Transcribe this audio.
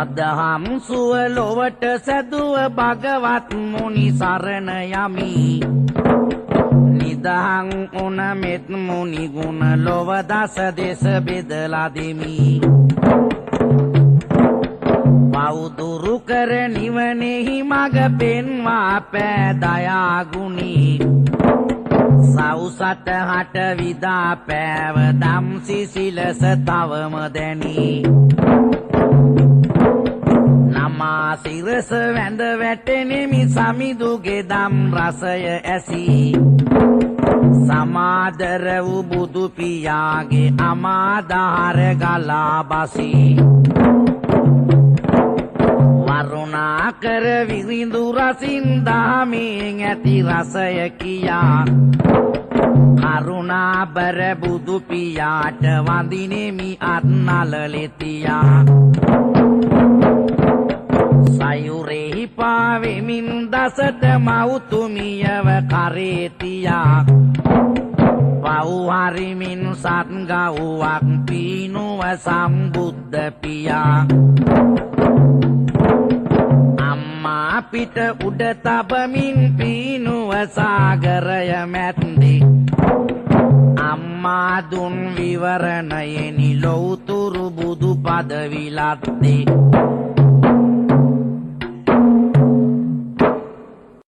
අදහම් සුව ලොවට සැදුව භගවත් මුනි සරණ යමි නිදහං උන මෙත් මුනි ගුණ ලොව දස දෙස බෙදලා දෙමි පවුදුරු කර නිවනෙහි මග පෙන්වා පෑ දයා ගුණි සවුසට හට විදා පෑව දම් සිසිලස තවම දැනි නමා සිරස වැඳ වැටෙනෙමි සමිඳුගේ දම් රසය ඇසි සමාදර වූ බුදු පියාගේ අමාදහර ගලා බසි වරුණා කර විරිඳු රසින් දහමින් ඇති රසය කියා කරුණාබර බුදු පියාට වඳිනෙමි අත්නලලෙතියා සයුරෙහි පාවෙමින් දසට මව්තුමියව කරේතියා පව්හරිමින් සත්ගව්වක් පීනුව සම්බුද්ධ පියා අම්මා පිට උඩ තබමින් පීනුව සාගරය මැද්දේ අම්මා දුන් විවරණයෙනි ලෞතුරු බුදු පද විලද්දේ